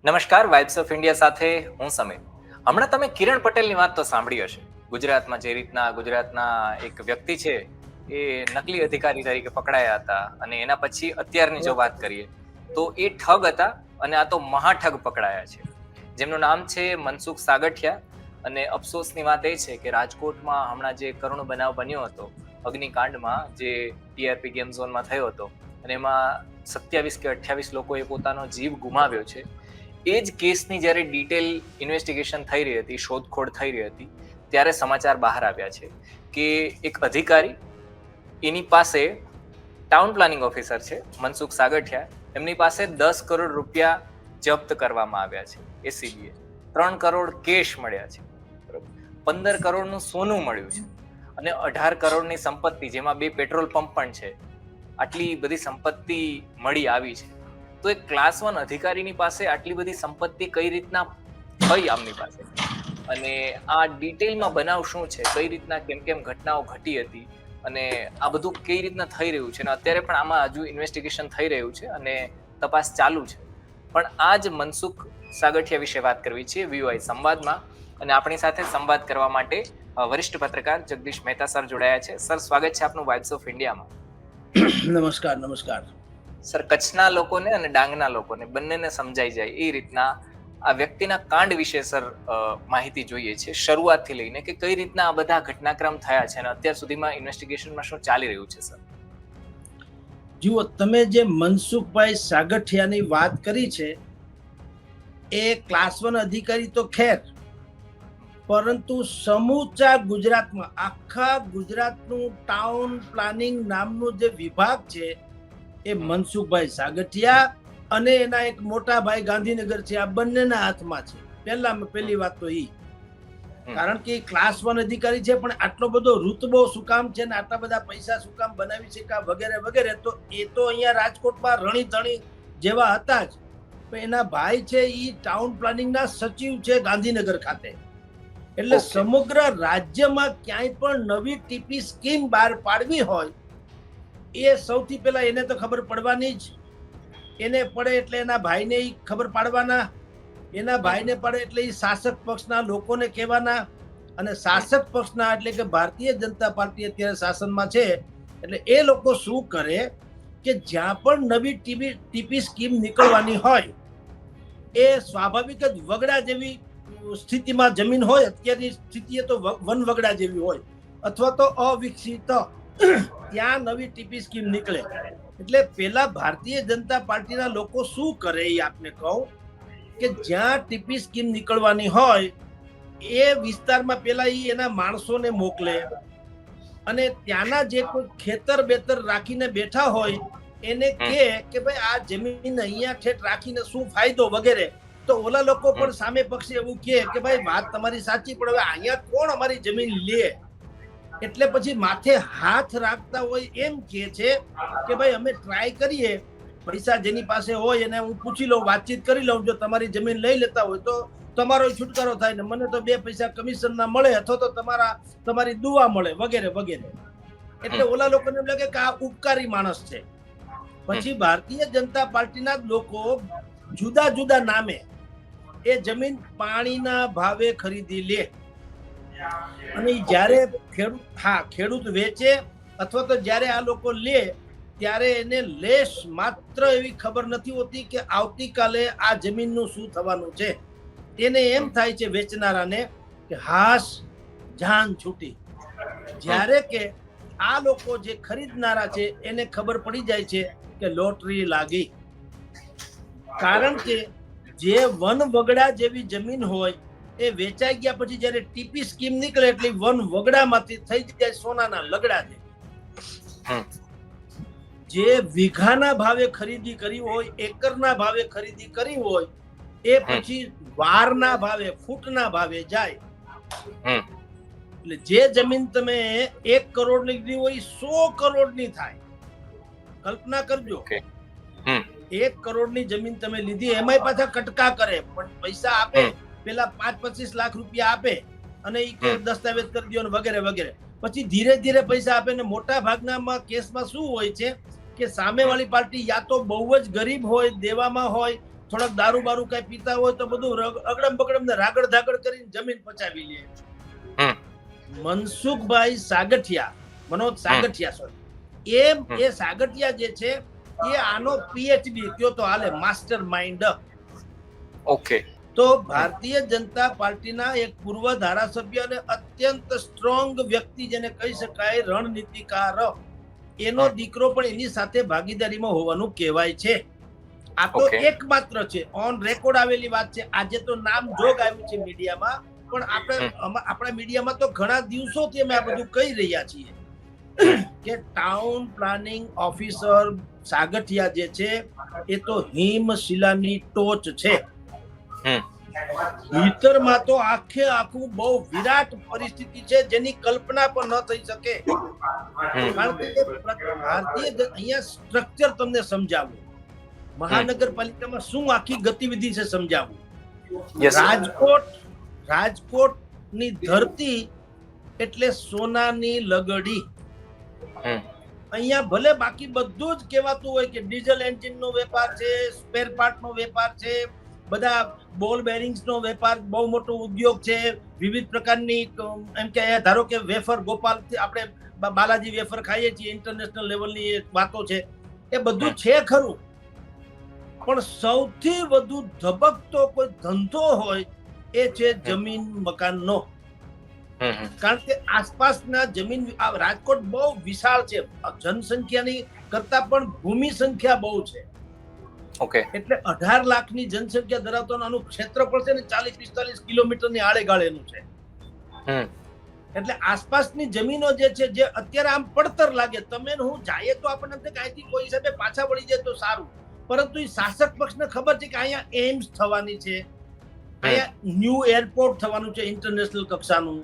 નમસ્કાર, vibes of India સાથે હું સમીર. હમણાં તમે કિરણ પટેલની વાત તો સાંભળી હશે. ગુજરાતમાં જે રીતના ગુજરાતના એક વ્યક્તિ છે એ નકલી અધિકારી તરીકે પકડાયા હતા અને એના પછી અત્યારની જો વાત કરીએ તો એ ઠગ હતા અને આ તો મહાઠગ પકડાયા છે, જેમનું નામ છે મનસુખ સાગઠિયા. અને અફસોસની વાત એ છે કે રાજકોટમાં હમણાં જે કરુણ બનાવ બન્યો હતો અગ્નિકાંડમાં, જે ટીઆરપી ગેમ ઝોનમાં થયો હતો અને એમાં 27 કે 28 લોકોએ પોતાનો જીવ ગુમાવ્યો છે. એ જ કેસની જ્યારે ડિટેલ ઇન્વેસ્ટિગેશન થઈ રહી હતી, શોધખોળ થઈ રહી હતી, ત્યારે સમાચાર બહાર આવ્યા છે કે એક અધિકારી, એની પાસે ટાઉન પ્લાનિંગ ઓફિસર છે મનસુખ સાગઠિયા, એમની પાસે 10 કરોડ રૂપિયા જપ્ત કરવામાં આવ્યા છે એસીબીએ. 3 કરોડ કેશ મળ્યા છે, 15 કરોડનું સોનું મળ્યું છે અને 18 કરોડની સંપત્તિ, જેમાં 2 પેટ્રોલ પંપ પણ છે. આટલી બધી સંપત્તિ મળી આવી છે. તો એક ક્લાસ 1 અધિકારીની પાસે આટલી બધી સંપત્તિ કઈ રીતના થઈ આમની પાસે, અને આ ડિટેલમાં બનાવ શું છે, કઈ રીતના કેમ કેમ ઘટનાઓ ઘટી હતી અને આ બધું કઈ રીતના થઈ રહ્યું છે, અને અત્યારે પણ આમાં હજુ ઇન્વેસ્ટિગેશન થઈ રહ્યું છે અને તપાસ ચાલુ છે. પણ આ જ મનસુખ સાગઠિયા વિશે વાત કરવી છે વીઓઆઈ સંવાદમાં, અને આપણી સાથે સંવાદ કરવા માટે વરિષ્ઠ પત્રકાર જગદીશ મહેતા સર જોડાયા છે. સર, સ્વાગત છે આપનું વાઇબ્સ ઓફ ઇન્ડિયામાં. નમસ્કાર. સર, કચ્છના લોકોને અને ડાંગના લોકોને બંનેને સમજાઈ જાય એ રીતના આ વ્યક્તિના કાંડ વિશે સર માહિતી જોઈએ છે, શરૂઆતથી લઈને કે કઈ રીતના આ બધા ઘટનાક્રમ થયા છે અને અત્યાર સુધીમાં ઇન્વેસ્ટિગેશનમાં શું ચાલી રહ્યું છે. સર જુઓ, તમે જે મનસુખભાઈ સાગઠિયાની વાત કરી છે એ ક્લાસ 1 અધિકારી તો ખેર, પરંતુ સમૂચા ગુજરાતમાં, આખા ગુજરાતનું ટાઉન પ્લાનિંગ નામનું જે વિભાગ છે એ મનસુખભાઈ સાગઠિયા અને એના એક મોટા ભાઈ ગાંધીનગર છે, આ બંનેના હાથમાં છે. પહેલી વાત તો એ, કારણ કે ક્લાસ 1 અધિકારી છે પણ આટલો બધો રૂતબો શું કામ છે ને આટલા બધા પૈસા શું કામ બનાવી છે વગેરે વગેરે, તો એ તો અહીંયા રાજકોટમાં રણી ધણી જેવા હતા જ. પણ એના ભાઈ છે એ ટાઉન પ્લાનિંગના સચિવ છે ગાંધીનગર ખાતે. એટલે સમગ્ર રાજ્યમાં ક્યાંય પણ નવી ટીપી સ્કીમ બહાર પાડવી હોય એ સૌથી પહેલા એને તો ખબર પડવાની જ. એને પડે એટલે એના ભાઈને ખબર પાડવાના, એના ભાઈને પડે એટલે એ શાસક પક્ષના લોકોને કહેવાના, અને શાસક પક્ષના એટલે કે ભારતીય જનતા પાર્ટી અત્યારે શાસનમાં છે, એટલે એ લોકો શું કરે કે જ્યાં પણ નવી ટીપી સ્કીમ નીકળવાની હોય એ સ્વાભાવિક જ વગડા જેવી સ્થિતિમાં જમીન હોય, અત્યારની સ્થિતિ તો વન વગડા જેવી હોય અથવા તો અવિકસિત, ત્યાં નવી ટીપી સ્કીમ નીકળે. એટલે પેલા ભારતીય જનતા પાર્ટીના લોકો શું કરે એ આપને કહું કે જ્યાં ટીપી સ્કીમ નીકળવાની હોય એ વિસ્તારમાં પેલા એના માણસોને મોકલે, અને ત્યાંના જે કોઈ ખેતર બેતર રાખીને બેઠા હોય એને કહે કે ભાઈ આ જમીન અહીંયા ઠેઠ રાખીને શું ફાયદો વગેરે. તો ઓલા લોકો પણ સામે પક્ષે એવું કહે કે ભાઈ વાત તમારી સાચી, પણ હવે અહીંયા કોણ અમારી જમીન લે? એટલે પછી માથે હાથ રાખતા હોય એમ કહે છે કે ભાઈ અમે ટ્રાય કરીએ, પૈસા જેની પાસે હોય એને હું પૂછી લઉં, વાતચીત કરી લઉં, જો તમારી જમીન લઈ લેતા હોય તો તમારો છુટકારો થાય ને મને તો 2 પૈસા કમિશન ના મળે અથવા તો તમારી દુઆ મળે વગેરે વગેરે. એટલે ઓલા લોકોને એમ લાગે કે આ ઉપકારી માણસ છે. પછી ભારતીય જનતા પાર્ટીના લોકો જુદા જુદા નામે એ જમીન પાણીના ભાવે ખરીદી લે, અને જ્યારે ખેડૂત વેચે અથવા તો જ્યારે આ લોકો લે ત્યારે એને લેશ માત્ર એવી ખબર નથી હોતી કે આવતીકાલે આ જમીનનું શું થવાનું છે. એને એમ થાય છે વેચનારાને કે હાશ જાન છૂટી. જ્યારે કે આ લોકો જે ખરીદનારા છે એને ખબર પડી જાય છે કે લોટરી લાગી. કારણ કે જે વન વગડા જેવી જમીન હોય એ વેચાઈ ગયા પછી જ્યારે ટીપી સ્કીમ નીકળે એટલે વન વગડામાંથી થઈ જાય સોનાના લગડા. જે વીઘાના ભાવે ખરીદી કરી હોય, એકરના ભાવે ખરીદી કરી હોય, એ પછી વારના ભાવે, ફૂટના ભાવે જાય. એટલે જે જમીન તમે 1 કરોડ ની લીધી હોય 100 કરોડની થાય. કલ્પના કરજો, 1 કરોડની જમીન તમે લીધી, એમાંય પાછા કટકા કરે, પણ પૈસા આપે, પેલા 5-25 લાખ રૂપિયા આપે અને એ દસ્તાવેજ કરી દો વગેરે વગેરે. પછી ધીરે ધીરે પૈસા આપે ને મોટા ભાગના કેસમાં શું હોય છે કે સામેવાળી પાર્ટી યા તો બહુ જ ગરીબ હોય, દેવામાં હોય, થોડાક દારૂ બારૂ કઈ પીતા હોય તો બધું અગડમ બગડમ ને રાગડ ધાગડ કરીને જમીન પચાવી લે. મનસુખભાઈ સાગઠિયા, મનોજ સાગઠિયા સોરી, એ સાગઠિયા જે છે એ આનો પીએચડી કયો તો હાલે, માસ્ટર માઇન્ડ. ઓકે. તો ભારતીય જનતા પાર્ટીના એક પૂર્વ ધારાસભ્ય અને અત્યંત સ્ટ્રોંગ વ્યક્તિ જેને કહી શકાય રણનીતિકાર, એનો દીકરો પણ એની સાથે ભાગીદારીમાં હોવાનું કહેવાય છે. આ તો એકમાત્ર છે, ઓન રેકોર્ડ આવેલી વાત છે. આજે તો નામ જોગ આવ્યું છે મીડિયામાં, પણ આપણા મીડિયામાં તો ઘણા દિવસોથી અમે આ બધું કહી રહ્યા છીએ કે ટાઉન પ્લાનિંગ ઓફિસર સાગઠિયા જે છે એ તો હિમશિલાની ટોચ છે. ભીતરમાં તો આખે આખું બહુ વિરાટ પરિસ્થિતિ છે જેની કલ્પના પણ ન થઈ શકે. કારણ કે ભારતીય અહીંયા સ્ટ્રક્ચર તમને સમજાવું, મહાનગરપાલિકામાં શું આખી ગતિવિધિ છે સમજાવું. રાજકોટની ધરતી એટલે સોનાની લગડી. અહીંયા ભલે બાકી બધું જ કહેવાતું હોય કે ડીઝલ એન્જિન નો વેપાર છે, સ્પેર પાર્ટ નો વેપાર છે, બધા બોલ બેરિંગ્સ નો વેપાર બહુ મોટો ઉદ્યોગ છે, વિવિધ પ્રકારની એમ કે ધારો કે વેફર ગોપાલ આપણે બાલાજી વેફર ખાઈએ છીએ, ઇન્ટરનેશનલ લેવલની વાતો છે, એ બધું છે ખરું. પણ સૌથી વધુ ધબકતો કોઈ ધંધો હોય એ છે જમીન મકાનનો. કારણ કે આસપાસના જમીન, રાજકોટ બહુ વિશાળ છે, જનસંખ્યાની કરતા પણ ભૂમિ સંખ્યા બહુ છે. ઓકે. એટલે 18 લાખની જનસંખ્યા ધરાવતું આનું ક્ષેત્રફળ છે ને 40-45 કિલોમીટરની આડેગાળેનું છે. એટલે આસપાસની જમીનો જે છે, જે અત્યારે આમ પડતર લાગે, તમે હું જાય તો આપણને કાંઈથી કોઈ હિસાબે પાછા વળી જાય તો સારું, પરંતુ એ શાસક પક્ષને ખબર છે કે અહીંયા એમ્સ થવાની છે, અહીંયા ન્યૂ એરપોર્ટ થવાનું છે ઇન્ટરનેશનલ કક્ષાનું,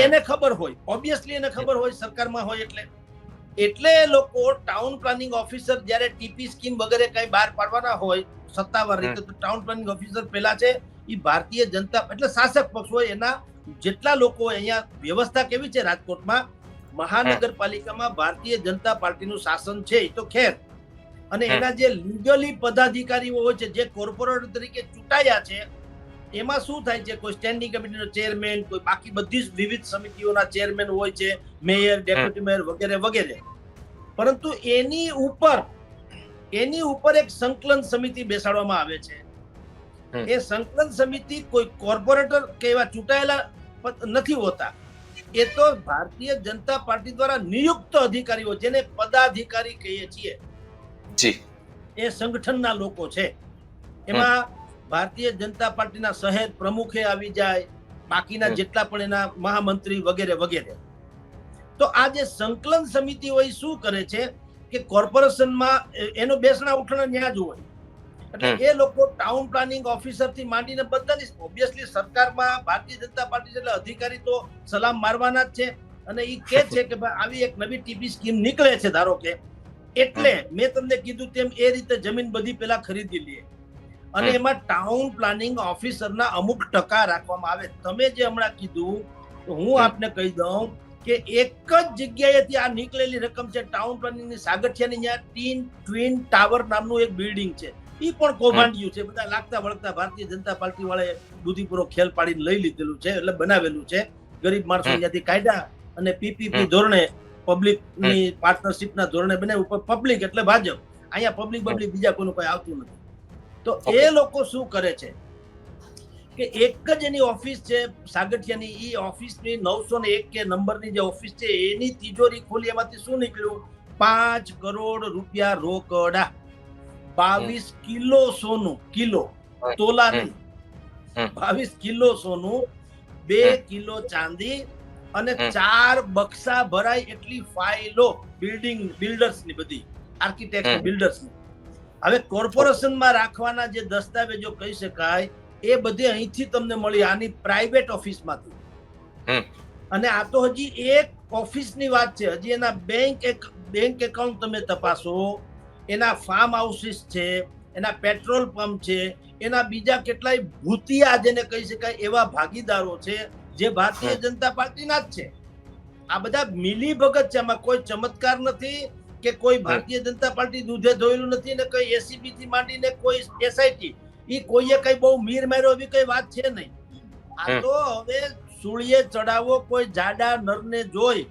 એને ખબર હોય, ઓબ્વિયસલી એને ખબર હોય, સરકારમાં હોય. એટલે એ લોકો ટાઉન પ્લાનિંગ ઓફિસર જ્યારે ટીપી સ્કીમ વગેરે કઈ બહાર પાડવાના હોય સત્તાવાર રીતે, તો ટાઉન પ્લાનિંગ ઓફિસર પેલા છે એ ભારતીય જનતા, એટલે શાસક પક્ષ હોય એના જેટલા લોકો. અહીંયા વ્યવસ્થા કેવી છે રાજકોટમાં, મહાનગરપાલિકામાં ભારતીય જનતા પાર્ટીનું શાસન છે એ તો ખેર, અને એના જે લીગલી પદાધિકારીઓ હોય છે, જે કોર્પોરેટર તરીકે ચૂંટાયા છે, એમાં શું થાય છે, કોઈ સ્ટેન્ડિંગ કમિટીનો ચેરમેન, કોઈ બાકી બધી જ વિવિધ સમિતિઓના ચેરમેન હોય છે, મેયર, ડેપ્યુટી મેયર વગેરે વગેરે. પરંતુ એની ઉપર એક સંકલન સમિતિ બેસાડવામાં આવે છે. એ સંકલન સમિતિ કોઈ કોર્પોરેટર કે એવા ચૂંટાયેલા નથી હોતા, એ તો ભારતીય જનતા પાર્ટી દ્વારા નિયુક્ત અધિકારીઓ, જેને પદાધિકારી કહીએ છીએ, એ સંગઠનના લોકો છે. એમાં ભારતીય જનતા પાર્ટીના શહેર પ્રમુખે આવી જાય, બાકીના જેટલા પણ એના મહામંત્રી વગેરે વગેરે. તો આ જે સંકલન સમિતિ હોય શું કરે છે કે કોર્પોરેશનમાં એનો બેસણા ઉઠણા ન્યા જ હોય. એટલે એ લોકો ટાઉન પ્લાનિંગ ઓફિસર થી માંડીને બધાની, ઓબ્વિયસલી સરકારમાં ભારતીય જનતા પાર્ટી એટલે અધિકારી તો સલામ મારવાના જ છે. અને એ કે છે કે ભાઈ આવી એક નવી ટીપી સ્કીમ નીકળે છે ધારો કે, એટલે મેં તમને કીધું તેમ એ રીતે જમીન બધી પેલા ખરીદી લે, અને એમાં ટાઉન પ્લાનિંગ ઓફિસરના અમુક ટકા રાખવામાં આવે. તમે જે હમણાં કીધું, તો હું આપને કહી દઉં કે એક જ જગ્યાએથી આ નીકળેલી રકમ છે ટાઉન પ્લાનિંગની, સાગઠિયાની ત્યાં ટ્વિન ટાવર નામનું એક બિલ્ડિંગ છે, એ પણ કૌભાંડિયું છે. બધા લાગતા વળગતા ભારતીય જનતા પાર્ટી વાળાએ બુદ્ધિપૂર્વક ખેલ પાડીને લઈ લીધેલું છે, એટલે બનાવેલું છે. ગરીબ માણસો ત્યાંથી કાઢ્યા અને પીપીપી ધોરણે, પબ્લિકની પાર્ટનરશિપના ધોરણે બનાવ્યું. પબ્લિક એટલે ભાજપ, અહીંયા પબ્લિક બીજા કોઈનું કોઈ આવતું નથી. તો એ લોકો શું કરે છે કે એક જ એની ઓફિસ છે સાગઠિયાની, એ ઓફિસની 901 કે નંબરની જે ઓફિસ છે એની તિજોરી ખોલી, એમાંથી શું નીકળ્યું, 5 કરોડ રૂપિયા રોકડા, 22 કિલો સોનું, કિલો તોલા નહીં, 22 કિલો સોનું, 2 કિલો ચાંદી અને 4 બક્સા ભરાય એટલી ફાઇલો, બિલ્ડર્સની બધી, આર્કિટેક્ટ બિલ્ડર્સની. હવે કોર્પોરેશનમાં રાખવાના જે દસ્તાવેજો કહી શકાય એ બધે અહીંથી તમને મળી, આની પ્રાઇવેટ ઓફિસમાંથી. અને આ તો હજી એક ઓફિસની વાત છે, હજી એના બેંક એકાઉન્ટ તમે તપાસો, એના ફાર્મ હાઉસીસ છે, એના પેટ્રોલ પંપ છે, એના બીજા કેટલાય ભૂતિયા જેને કહી શકાય એવા ભાગીદારો છે જે ભારતીય જનતા પાર્ટીના જ છે. આ બધા મિલી ભગત છે, આમાં કોઈ ચમત્કાર નથી કે કોઈ ભારતીય જનતા પાર્ટી દૂધે ધોયેલું નથી, ને કોઈ એસીબી થી માંડીને કોઈ એસઆઈટી, એ કોઈએ કઈ બહુ મીર માર્યો એવી કઈ વાત છે નહીં. આ તો હવે સૂળીએ ચડાવો કોઈ જાડા નરને જોઈ,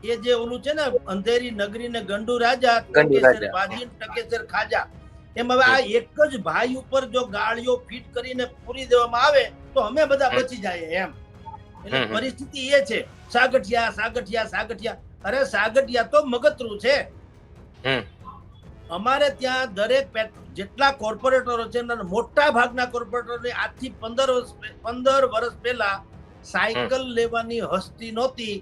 એ જે ઓલું છે ને અંધેરી નગરી ને ગંડુ રાજા ટકેસર ભાજી ટકેસર ખાજા, એમ હવે આ એક જ ભાઈ ઉપર જો ગાળીઓ ફીટ કરીને પૂરી દેવામાં આવે તો અમે બધા બચી જાય એમ. એટલે પરિસ્થિતિ એ છે. સાગઠિયા સાગઠિયા સાગઠિયા, અરે સાગઠિયા તો મગતરું છે. અમારે ત્યાં દરેક જેટલા કોર્પોરેટરો છે મોટા ભાગના કોર્પોરેટરોને આજથી 15 વર્ષ પહેલા સાયકલ લેવાની હસ્તી નહોતી.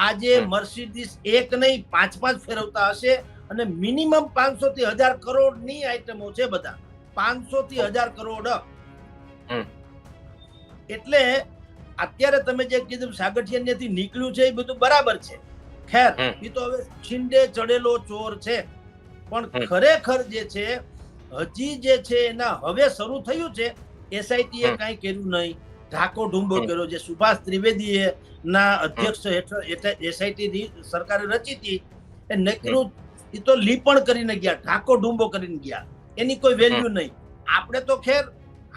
આજે મર્સિડીઝ એક નહીં 5 ફેરવતા હશે અને મિનિમમ 500 થી 1000 કરોડ ની આઈટમો છે. બધા 500 થી 1000 કરોડ. એટલે અત્યારે તમે જે કીધું સાગઠિયાથી નીકળ્યું છે એ બધું બરાબર છે. ખેર એ તો હવે છીંડે ચડેલો ચોર છે. પણ ખરેખર જે છે હજી જે છે એના હવે શરૂ થયું છે. એસઆઈટી એ કઈ કર્યું નહીં, ઢાકો ઢુંબો કર્યો. જે સુભાષ ત્રિવેદી ના અધ્યક્ષ હેઠળ એસઆઈટી સરકારે રચી હતી એ નકરું એ તો લીપણ કરીને ગયા, ઢાકો ઢુંબો કરીને ગયા. એની કોઈ વેલ્યુ નહીં. આપણે તો ખેર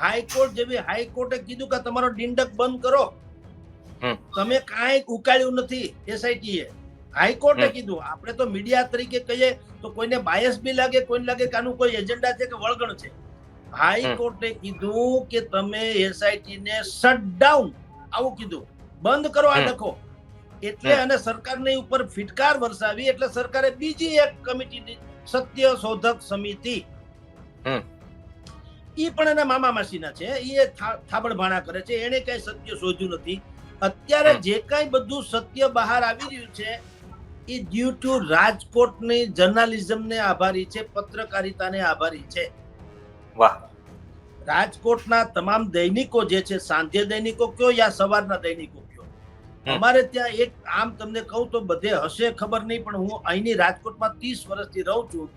હાઈકોર્ટ જેવી હાઈકોર્ટે કીધું કે તમારો ડિંડક બંધ કરો. તમે કાંઈ ઉકાળ્યું નથી એસઆઈટી એ. હાઈકોર્ટે કીધું. આપણે તો મીડિયા તરીકે કહીએ તો કોઈને બાયસ બી લાગે, કોઈને લાગે કે આનું કોઈ એજન્ડા છે કે વળગણ છે. હાઈકોર્ટે કીધું કે તમે એસઆઈટી ને શટ ડાઉન, આવું કીધું, બંધ કરો આ ડખો. એટલે અને સરકારની ઉપર ફિટકાર વરસાવી એટલે સરકારે બીજી એક કમિટી, સત્ય શોધક સમિતિ, ઈ પણ એના મામા માસીના છે, એ થાબડભાણા કરે છે. એને કઈ સત્ય શોધ્યું નથી. અત્યારે જે કઈ બધું સત્ય બહાર આવી રહ્યું છે એ ડ્યુ ટુ રાજકોટની જર્નાલિઝમને આભારી છે, પત્રકારિતાને આભારી છે. વાહ. રાજકોટના તમામ દૈનિકો જે છે, સાંજે દૈનિકો કયો યા સવારના દૈનિકો કયો, અમારે ત્યાં એક આમ તમને કહું તો બધે હશે ખબર નહીં, પણ હું અહીંની રાજકોટમાં 30 વર્ષથી રહું છું.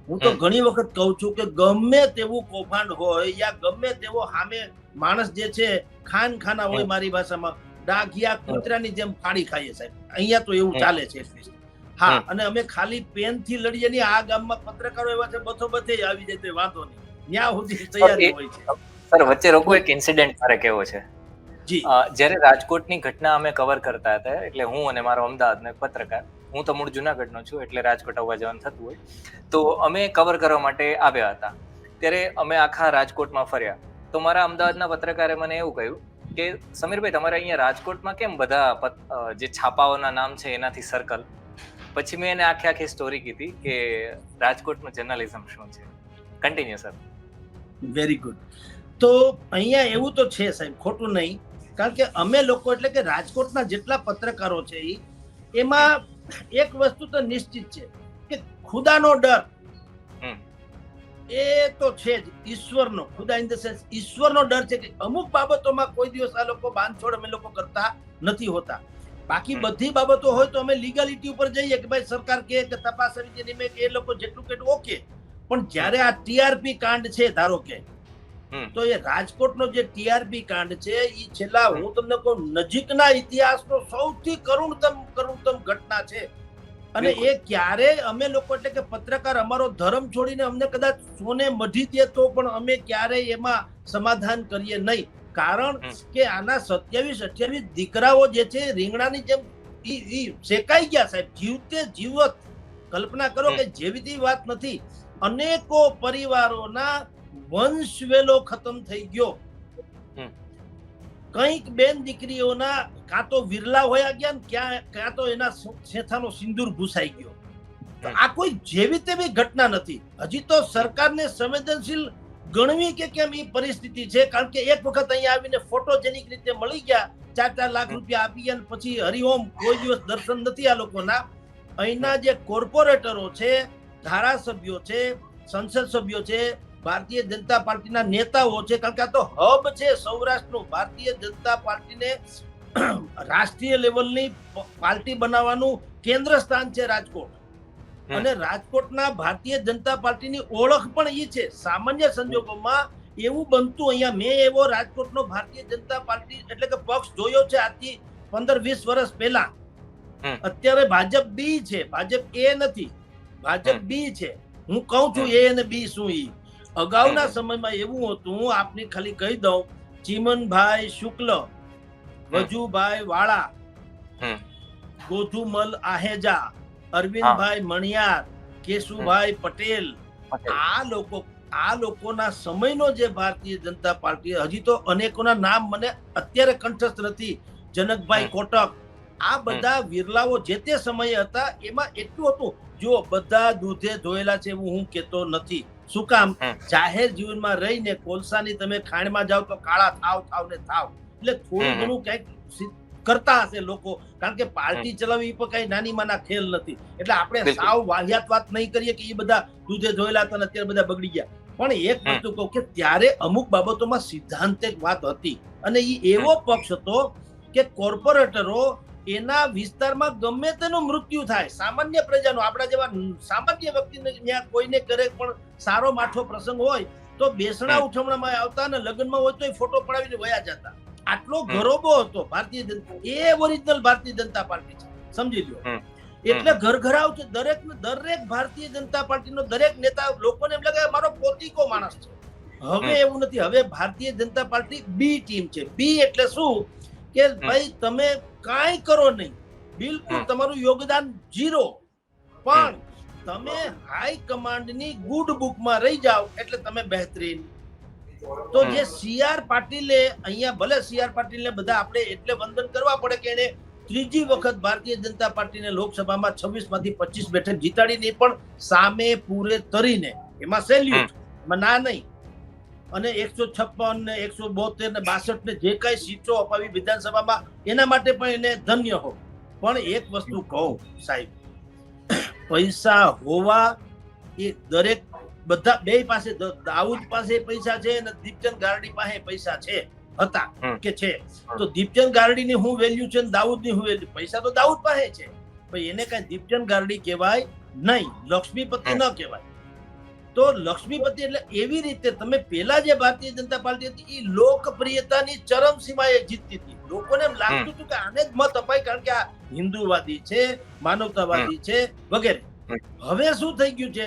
હું તો ઘણી વખત કહું છું કે ગમે તેવું કૌભાંડ હોય યા ગમે તેવો સામે માણસ જે છે ખાના હોય, મારી ભાષામાં ડાઘિયા કૂતરાની જેમ ફાડી ખાઈએ સાહેબ. અહીંયા તો એવું ચાલે છે. હા, અને અમે ખાલી પેન થી લડીએ નહીં. આ ગામમાં પત્રકારો એવા છે બધો બધે આવી જાય તો વાંધો નહીં, ત્યાં સુધી તૈયારી હોય છે. સર વચ્ચે રોકો, એક ઇન્સિડન્ટ મારે કેવો છે. જી, જ્યારે રાજકોટની ઘટના અમે કવર કરતા હતા, એટલે હું અને મારો અમદાવાદનો એક પત્રકાર, હું તો મૂળ જુનાગઢનો છું એટલે રાજકોટ આવવા જવાનું થતું હોય, તો અમે કવર કરવા માટે આવ્યા હતા. ત્યારે અમે આખા રાજકોટમાં ફર્યા. તો મારા અમદાવાદના પત્રકારે મને એવું કહ્યું કે સમીરભાઈ તમારે અહીંયા રાજકોટમાં કેમ બધા જે છાપાઓના નામ છે એનાથી સર્કલ. પછી મેં એને આખી સ્ટોરી કીધી કે રાજકોટનું જર્નલિઝમ શું છે. Continue sir. Very good. તો અહીંયા એવું તો છે સાહેબ, ખોટું નહીં. કારણ કે અમે લોકો એટલે કે રાજકોટના જેટલા પત્રકારો છે એમાં એક વસ્તુ તો નિશ્ચિત છે કે ખુદાનો ડર એ તો છે જ. ઈશ્વરનો, ખુદા ઇન ધ સેન્સ ઈશ્વરનો ડર છે કે અમુક બાબતોમાં કોઈ દિવસ આ લોકો બાંધછોડ અમે લોકો કરતા નથી હોતા. બાકી બધી બાબતો હોય તો અમે લીગાલિટી ઉપર જઈએ કે ભાઈ સરકાર કે તપાસ સમિતિ નિમે કે એ લોકો જેટલું કેટલું ઓકે. પણ જ્યારે આ ટીઆરપી કાંડ છે ધારો કે, તો એ રાજકોટનો જે ટીઆરપી કાંડ છે એ છેલ્લા હું તમને કહું નજીકના ઇતિહાસનો સૌથી કરુણતમ ઘટના છે. અને એ ક્યારે અમે લોકો એટલે કે પત્રકાર અમારો ધર્મ છોડીને અમને કદાચ સોને મઢી દે તો પણ અમે ક્યારેય એમાં સમાધાન કરીએ નહીં. કારણ કે આના 27-28 દીકરાઓ જે છે રીંગણાની જેમ શેકાઈ ગયા સાહેબ, જીવતે જીવત. કલ્પના કરો કે જેવી વાત નથી. અનેકો પરિવારોના વંશવેલો ખતમ થઈ ગયો. કઈક બેન દીકરીઓના કાં તો વિરલા હોયા ગયા ને ક્યાં તો એના શેથાનો સિંદૂર ભૂસાઈ ગયો. આ કોઈ જેવી તેવી ઘટના નથી. હજી તો સરકારને સંવેદનશીલ ગણવી કે કેમ એ પરિસ્થિતિ છે. કારણ કે એક વખત અહીંયા આવીને ફોટોજેનિક રીતે મળી ગયા, 4-4 લાખ રૂપિયા આપી ગયા, પછી હરિઓમ કોઈ દિવસ દર્શન નથી આ લોકોના. અહીંના જે કોર્પોરેટરો છે, ધારાસભ્યો છે, સંસદ સભ્યો છે, ભારતીય જનતા પાર્ટીના નેતાઓ છે, કારણ કે આ તો હબ છે સૌરાષ્ટ્રનું. ભારતીય જનતા પાર્ટીને રાષ્ટ્રીય લેવલની પાર્ટી બનાવવાનું કેન્દ્ર સ્થાન છે રાજકોટ. અને રાજકોટના ભારતીય જનતા પાર્ટીની ઓળખ પણ એ છે. સામાન્ય સંજોગોમાં એવું બનતું અહીંયા મેં એવો રાજકોટનો ભારતીય જનતા પાર્ટી એટલે કે પક્ષ જોયો છે આજથી 15-20 વર્ષ પહેલા. અત્યારે ભાજપ બી છે, ભાજપ એ નથી, ભાજપ બી છે. હું કહું છું એ અને બી શું ઈ. અગાઉના સમયમાં એવું હતું, હું આપને ખાલી કહી દઉં, ચીમનભાઈ શુક્લ, વજુભાઈ વાળા, હમ. ગોધુમલ આહેજા, અરવિંદભાઈ મણિયાર, કેશુભાઈ પટેલ, આ લોકોના સમયનો જે ભારતીય જનતા પાર્ટી, હજી તો અનેકોના નામ મને અત્યારે કંઠસ્થ નથી, જનકભાઈ કોટક, આ બધા વિરલાઓ જે તે સમયે હતા. એમાં એટલું હતું, જો બધા દૂધે ધોયેલા છે એવું હું કેતો નથી. શું કામ? જાહેર જીવનમાં રહીને કોલસાની તમે ખાણમાં જાઓ તો કાળા થાવ ને થાવ. એટલે થોડું ઘણું કઈક કરતા હશે લોકો, કારણ કે પાર્ટી ચલાવવી પણ કઈ નાની માના ખેલ નથી. એટલે આપણે સાવ વાહિયાત વાત નહીં કરીએ કે એ બધા દૂધે ધોયેલા હતા અત્યારે બધા બગડી ગયા. પણ એક વસ્તુ કહું કે ત્યારે અમુક બાબતોમાં સિદ્ધાંતિક વાત હતી, અને એ એવો પક્ષ હતો કે કોર્પોરેટરો એના વિસ્તારમાં ગમે તેનું મૃત્યુ થાય, સામાન્ય પ્રજાનો, આપણા જેવા સામાન્ય વ્યક્તિને ત્યાં કોઈને કરે પણ સારો માઠો પ્રસંગ હોય તો બેસણા ઉઠમણામાં આવતા, અને લગ્નમાં હોય તો ફોટો પડાવીને વયા જતા. આટલો ગરોબો હતો ભારતીય જનતા, એ ઓરિજિનલ ભારતીય જનતા પાર્ટી છે, સમજી લો. એટલે ઘરઘરાવ છે દરેક ભારતીય જનતા પાર્ટીનો દરેક નેતા. લોકોને એમ લાગે મારો પોતીકો માણસ છે. હવે એવું નથી. હવે ભારતીય જનતા પાર્ટી બી ટીમ છે. બી એટલે શું કે ભાઈ તમે કાંઈ કરો નહીં, બિલકુલ તમારું યોગદાન 0, પણ તમે હાઈ કમાન્ડની ગુડ બુકમાં રહી જાઓ એટલે તમે બહેતરીન. તો જે સીઆર પાટીલે અહીંયા, ભલે સીઆર પાટીલને બધા આપણે એટલે વંદન કરવા પડે કે એને ત્રીજી વખત ભારતીય જનતા પાર્ટીને લોકસભામાં 26 માંથી 25 બેઠક જીતાડીને પણ સામે પૂરે તરીને, એમાં સેલ્યુટ, ના નહીં. અને 156 ને 172 ને 62 ને જે કઈ સીટો અપાવી વિધાનસભામાં, એના માટે પણ એને ધન્ય હો. પણ એક વસ્તુ કહું સાહેબ, પૈસા હોવા એ દરેક, બધા બે પાસે, દાઉદ પાસે પૈસા છે અને દીપચંદ ગારડી પાસે પૈસા છે, હતા કે છે. તો દીપચંદ ગારડી ની શું વેલ્યુ છે, દાઉદ ની શું વેલ્યુ? પૈસા તો દાઉદ પાસે છે, પણ એને કઈ દીપચંદ ગારડી કહેવાય નહીં, લક્ષ્મીપતિ ન કહેવાય. તો લક્ષ્મીપતિ એટલે એવી રીતે તમે પેલા જે ભારતીય જનતા પાર્ટી હતી એ લોકપ્રિયતાની ચરમ સીમાએ જીતતી હતી. લોકોને એમ લાગતું હતું કે આને જ મત અપાય કારણ કે આ હિન્દુવાદી છે, માનવતાવાદી છે વગેરે. હવે શું થઈ ગયું છે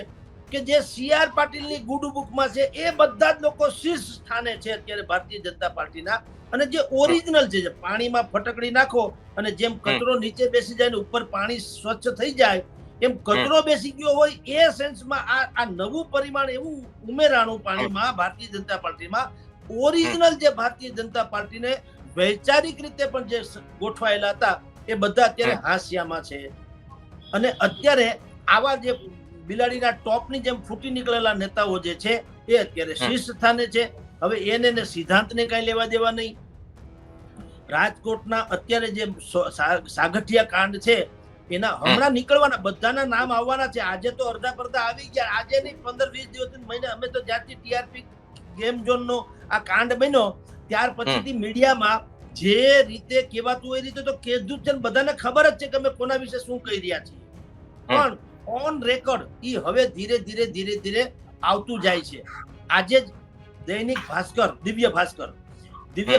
કે જે સીઆર પાટીલની ગુડ બુકમાં છે એ બધા જ લોકો શીર્ષ સ્થાને છે અત્યારે ભારતીય જનતા પાર્ટીના. અને જે ઓરિજિનલ છે, પાણીમાં ફટકડી નાખો અને જેમ કચરો નીચે બેસી જાય ને ઉપર પાણી સ્વચ્છ થઈ જાય, એમ કચરો બેસી ગયો હોય એ સેન્સમાં આ નવું પરિમાણ એવું ઉમેરાણું પાણીમાં ભારતીય જનતા પાર્ટીમાં. ઓરિજિનલ જે ભારતીય જનતા પાર્ટીને વૈચારિક રીતે પણ જે ગોઠવાયેલા હતા એ બધા અત્યારે હાસ્યામાં છે. અને અત્યારે આવા જે બિલાડીના ટોપની જેમ ફૂટી નીકળેલા નેતાઓ જે છે એ અત્યારે શીર્ષ સ્થાને છે. હવે એને સિદ્ધાંતને કઈ લેવા દેવા નહીં. રાજકોટના અત્યારે જે સાગઠિયા કાંડ છે એના હમણાં નીકળવાના, બધાના નામ આવવાના છે. આજે તો અડધા પડધા આવી ગયા, આજે નહીં 15-20 દિવસ મહિને. અમે તો જ્યારથી ટીઆરપી ગેમ ઝોન નો આ કાંડ બન્યો ત્યાર પછીથી મીડિયામાં જે રીતે કહેવાતું હોય એ રીતે તો કહેતું છે, બધાને ખબર જ છે કે અમે કોના વિશે શું કહી રહ્યા છીએ. પણ ઓન રેકોર્ડ ઈ હવે ધીરે ધીરે આવતું જાય છે. આજે જ દૈનિક ભાસ્કર, દિવ્ય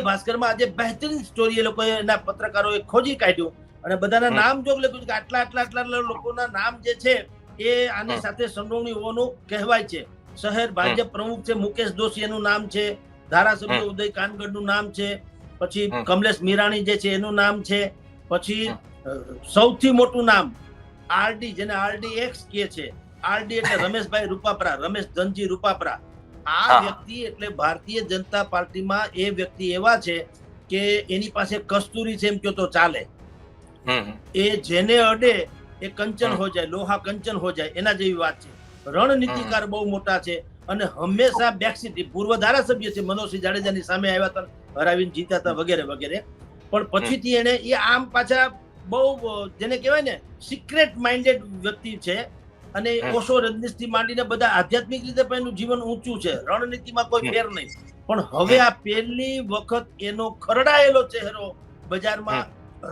ભાસ્કરમાં આજે બહેતરીન સ્ટોરી એ લોકોએ, એના પત્રકારોએ ખોજી કાઢ્યું અને બધાના નામ જો લખ્યું કે આટલા લોકોના નામ જે છે એ આની સાથે સંડોવણી હોવાનું કહેવાય છે. શહેર ભાજપ પ્રમુખ છે મુકેશ દોશી, એનું નામ છે. ધારાસભ્ય ઉદય કાનગડ નું નામ છે. પછી કમલેશ મીરાણી જે છે એનું નામ છે. પછી સૌથી મોટું નામ આરડી, જેને આરડી એક્સ કે છે, આરડી એટલે રમેશભાઈ રૂપાપરા, રમેશ ધનજી રૂપાપરા. આ વ્યક્તિ એટલે ભારતીય જનતા પાર્ટીમાં એ વ્યક્તિ એવા છે કે એની પાસે કસ્તુરી છે એમ કહો તો ચાલે. એ જેને અડે એ કંચન હો જાય, લોહા કંચન હો જાય, એના જેવી વાત છે. રણનીતિકાર બહુ મોટા છે અને હંમેશા બેકસીટ. પૂર્વ ધારાસભ્ય છે, મનોજસિંહ જાડેજાની સામે આવ્યા હતા, હરાવીને જીત્યા હતા વગેરે વગેરે. પણ પછીથી એને એ આમ પાછા બહુ જેને કહેવાય ને સિક્રેટ માઇન્ડેડ વ્યક્તિ છે. અને ઓશો રજનીશથી માંડીને બધા આધ્યાત્મિક રીતે પણ એનું જીવન ઊંચું છે, રણનીતિમાં કોઈ ફેર નહીં. પણ હવે આ પહેલી વખત એનો ખરડાયેલો ચહેરો બજારમાં